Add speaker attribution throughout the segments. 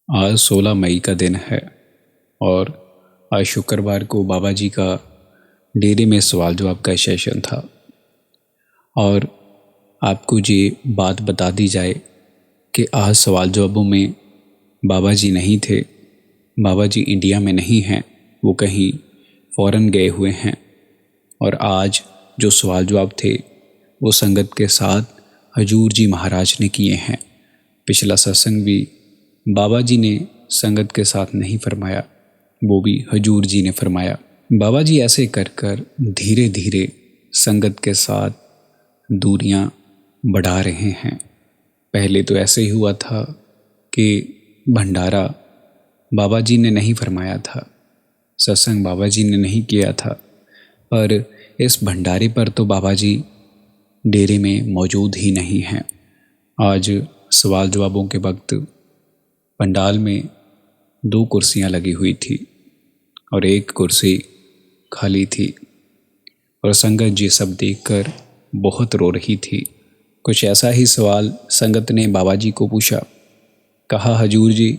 Speaker 1: आज 16 मई का दिन है और आज शुक्रवार को बाबा जी का डेरे में सवाल जवाब का सेशन था। और आपको ये बात बता दी जाए कि आज सवाल जवाबों में बाबा जी नहीं थे। बाबा जी इंडिया में नहीं हैं, वो कहीं फ़ॉरेन गए हुए हैं। और आज जो सवाल जवाब थे वो संगत के साथ हजूर जी महाराज ने किए हैं। पिछला सत्संग भी बाबा जी ने संगत के साथ नहीं फरमाया, वो भी हजूर जी ने फरमाया। बाबा जी ऐसे कर कर धीरे धीरे संगत के साथ दूरियां बढ़ा रहे हैं। पहले तो ऐसे ही हुआ था कि भंडारा बाबा जी ने नहीं फरमाया था, सत्संग बाबा जी ने नहीं किया था, पर इस भंडारे पर तो बाबा जी डेरे में मौजूद ही नहीं हैं। आज सवाल जवाबों के वक्त पंडाल में 2 कुर्सियां लगी हुई थी और एक कुर्सी खाली थी और संगत जी सब देखकर बहुत रो रही थी। कुछ ऐसा ही सवाल संगत ने बाबा जी को पूछा। कहा, हजूर जी,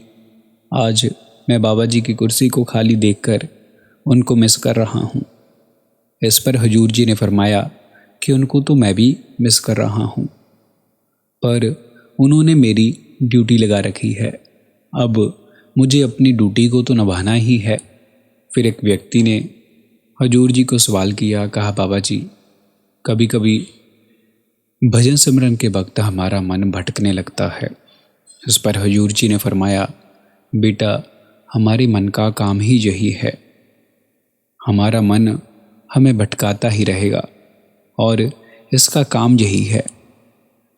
Speaker 1: आज मैं बाबा जी की कुर्सी को खाली देखकर उनको मिस कर रहा हूँ। इस पर हजूर जी ने फरमाया कि उनको तो मैं भी मिस कर रहा हूँ, पर उन्होंने मेरी ड्यूटी लगा रखी है, अब मुझे अपनी ड्यूटी को तो निभाना ही है। फिर एक व्यक्ति ने हजूर जी को सवाल किया। कहा, बाबा जी, कभी कभी भजन सिमरन के वक्त हमारा मन भटकने लगता है। इस पर हजूर जी ने फरमाया, बेटा, हमारे मन का काम ही यही है, हमारा मन हमें भटकाता ही रहेगा और इसका काम यही है,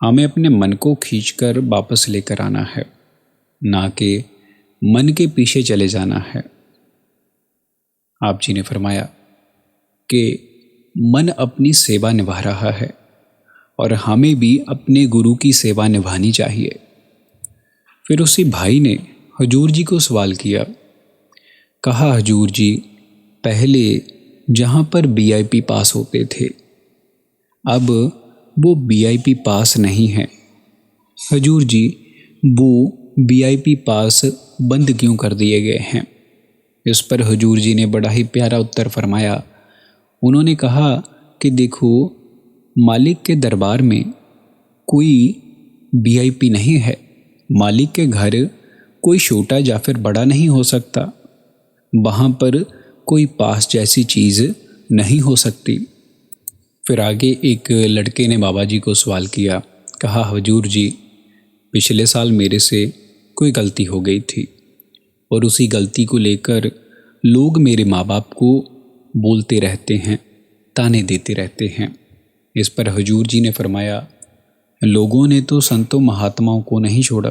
Speaker 1: हमें अपने मन को खींचकर वापस लेकर आना है, ना कि मन के पीछे चले जाना है। आप जी ने फरमाया कि मन अपनी सेवा निभा रहा है और हमें भी अपने गुरु की सेवा निभानी चाहिए। फिर उसी भाई ने हजूर जी को सवाल किया। कहा, हजूर जी, पहले जहाँ पर वीआईपी पास होते थे, अब वो वीआईपी पास नहीं है। हजूर जी, वो वीआईपी पास बंद क्यों कर दिए गए हैं? इस पर हजूर जी ने बड़ा ही प्यारा उत्तर फरमाया। उन्होंने कहा कि देखो, मालिक के दरबार में कोई वीआईपी नहीं है। मालिक के घर कोई छोटा या फिर बड़ा नहीं हो सकता, वहाँ पर कोई पास जैसी चीज़ नहीं हो सकती। फिर आगे एक लड़के ने बाबा जी को सवाल किया। कहा, हजूर जी, पिछले साल मेरे से कोई गलती हो गई थी और उसी गलती को लेकर लोग मेरे माँ बाप को बोलते रहते हैं, ताने देते रहते हैं। इस पर हजूर जी ने फरमाया, लोगों ने तो संतों महात्माओं को नहीं छोड़ा,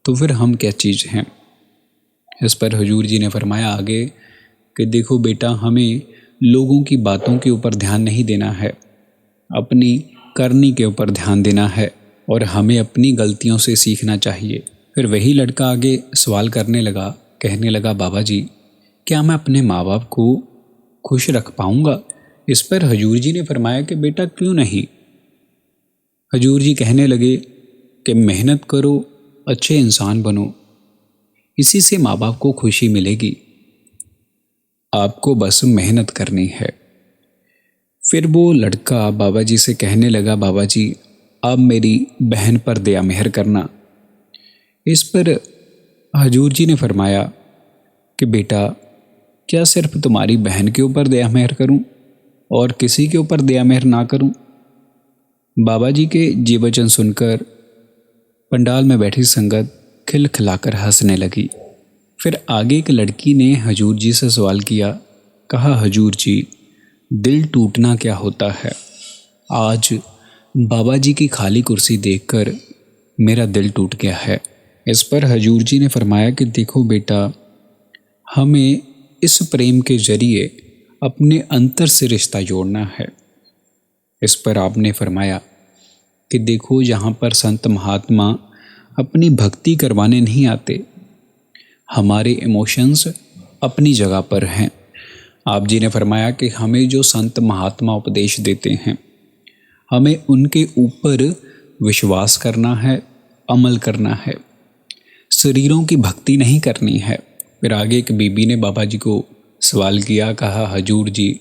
Speaker 1: तो फिर हम क्या चीज़ हैं? इस पर हजूर जी ने फरमाया आगे कि देखो बेटा, हमें लोगों की बातों के ऊपर ध्यान नहीं देना है, अपनी करनी के ऊपर ध्यान देना है और हमें अपनी गलतियों से सीखना चाहिए। फिर वही लड़का आगे सवाल करने लगा, कहने लगा, बाबा जी, क्या मैं अपने माँ बाप को खुश रख पाऊँगा? इस पर हजूर जी ने फरमाया कि बेटा, क्यों नहीं। हजूर जी कहने लगे कि मेहनत करो, अच्छे इंसान बनो, इसी से माँ बाप को खुशी मिलेगी, आपको बस मेहनत करनी है। फिर वो लड़का बाबा जी से कहने लगा, बाबा जी, आप मेरी बहन पर दया मेहर करना। इस पर हजूर जी ने फरमाया कि बेटा, क्या सिर्फ तुम्हारी बहन के ऊपर दया मेहर करूं और किसी के ऊपर दया मेहर ना करूं? बाबा जी के ये वचन सुनकर पंडाल में बैठी संगत खिलखिलाकर हंसने लगी। फिर आगे एक लड़की ने हजूर जी से सवाल किया। कहा, हजूर जी, दिल टूटना क्या होता है? आज बाबा जी की खाली कुर्सी देखकर मेरा दिल टूट गया है। इस पर हजूर जी ने फरमाया कि देखो बेटा, हमें इस प्रेम के जरिए अपने अंतर से रिश्ता जोड़ना है। इस पर आपने फरमाया कि देखो, यहाँ पर संत महात्मा अपनी भक्ति करवाने नहीं आते, हमारे इमोशंस अपनी जगह पर हैं। आप जी ने फरमाया कि हमें जो संत महात्मा उपदेश देते हैं, हमें उनके ऊपर विश्वास करना है, अमल करना है। शरीरों की भक्ति नहीं करनी है। फिर आगे एक बीबी ने बाबा जी को सवाल किया, कहा, हजूर जी,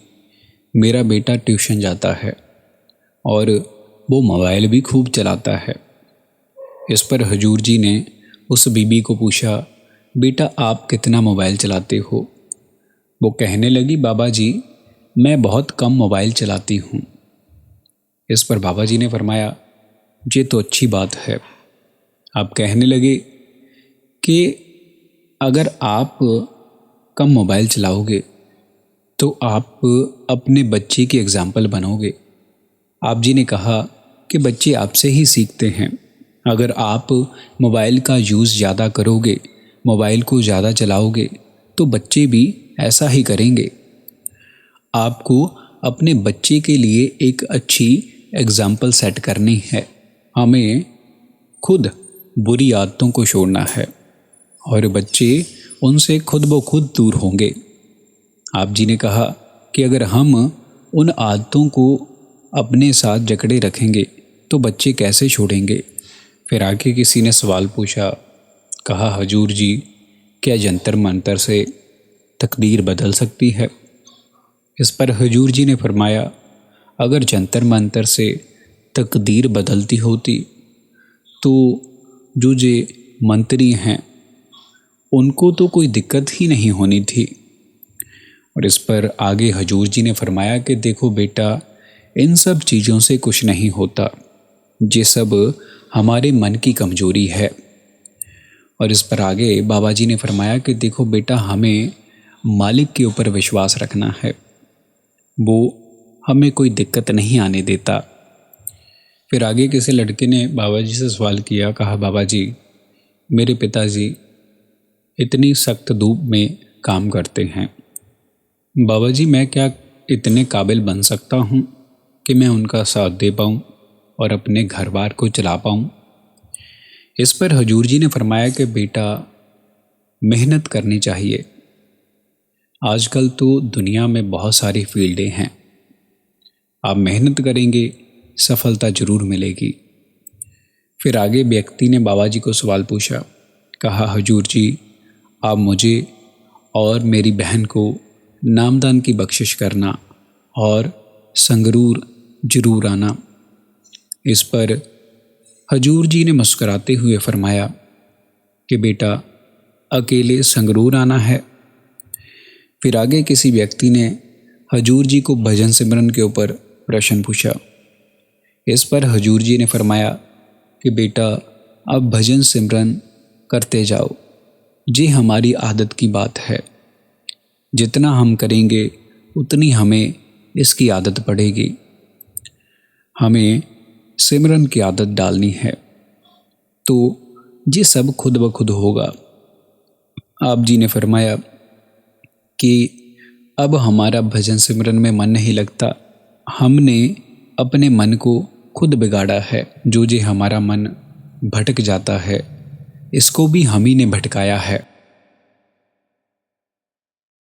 Speaker 1: मेरा बेटा ट्यूशन जाता है और वो मोबाइल भी खूब चलाता है। इस पर हजूर जी ने उस बीबी को पूछा, बेटा आप कितना मोबाइल चलाते हो? वो कहने लगी, बाबा जी मैं बहुत कम मोबाइल चलाती हूँ। इस पर बाबा जी ने फरमाया, ये तो अच्छी बात है। आप कहने लगे कि अगर आप कम मोबाइल चलाओगे तो आप अपने बच्चे की एग्जाम्पल बनोगे। आप जी ने कहा कि बच्चे आपसे ही सीखते हैं। अगर आप मोबाइल का यूज़ ज़्यादा करोगे, मोबाइल को ज़्यादा चलाओगे, तो बच्चे भी ऐसा ही करेंगे। आपको अपने बच्चे के लिए एक अच्छी एग्जाम्पल सेट करनी है। हमें खुद बुरी आदतों को छोड़ना है और बच्चे उनसे खुद ब खुद दूर होंगे। आप जी ने कहा कि अगर हम उन आदतों को अपने साथ जकड़े रखेंगे तो बच्चे कैसे छोड़ेंगे। फिर आगे किसी ने सवाल पूछा, कहा, हजूर जी क्या जंतर मंतर से तकदीर बदल सकती है? इस पर हजूर जी ने फरमाया, अगर जंतर मंतर से तकदीर बदलती होती तो जो मंत्री हैं उनको तो कोई दिक्कत ही नहीं होनी थी। और इस पर आगे हजूर जी ने फरमाया कि देखो बेटा, इन सब चीज़ों से कुछ नहीं होता, ये सब हमारे मन की कमजोरी है। और इस पर आगे बाबा जी ने फरमाया कि देखो बेटा, हमें मालिक के ऊपर विश्वास रखना है, वो हमें कोई दिक्कत नहीं आने देता। फिर आगे किसी लड़के ने बाबा जी से सवाल किया, कहा, बाबा जी मेरे पिताजी इतनी सख्त धूप में काम करते हैं, बाबा जी मैं क्या इतने काबिल बन सकता हूँ कि मैं उनका साथ दे पाऊँ और अपने घर बार को चला पाऊँ? इस पर हजूर जी ने फरमाया कि बेटा मेहनत करनी चाहिए। आजकल तो दुनिया में बहुत सारी फील्डें हैं, आप मेहनत करेंगे सफलता जरूर मिलेगी। फिर आगे व्यक्ति ने बाबा जी को सवाल पूछा, कहा, हजूर जी आप मुझे और मेरी बहन को नामदान की बख्शिश करना और संगरूर जरूर आना। इस पर हजूर जी ने मुस्कुराते हुए फरमाया कि बेटा अकेले संगरूर आना है। फिर आगे किसी व्यक्ति ने हजूर जी को भजन सिमरन के ऊपर प्रश्न पूछा। इस पर हजूर जी ने फरमाया कि बेटा अब भजन सिमरन करते जाओ, ये हमारी आदत की बात है, जितना हम करेंगे उतनी हमें इसकी आदत पड़ेगी। हमें सिमरन की आदत डालनी है तो ये सब खुद ब खुद होगा। आप जी ने फरमाया कि अब हमारा भजन सिमरन में मन नहीं लगता, हमने अपने मन को खुद बिगाड़ा है। जो हमारा मन भटक जाता है, इसको भी हम ही ने भटकाया है।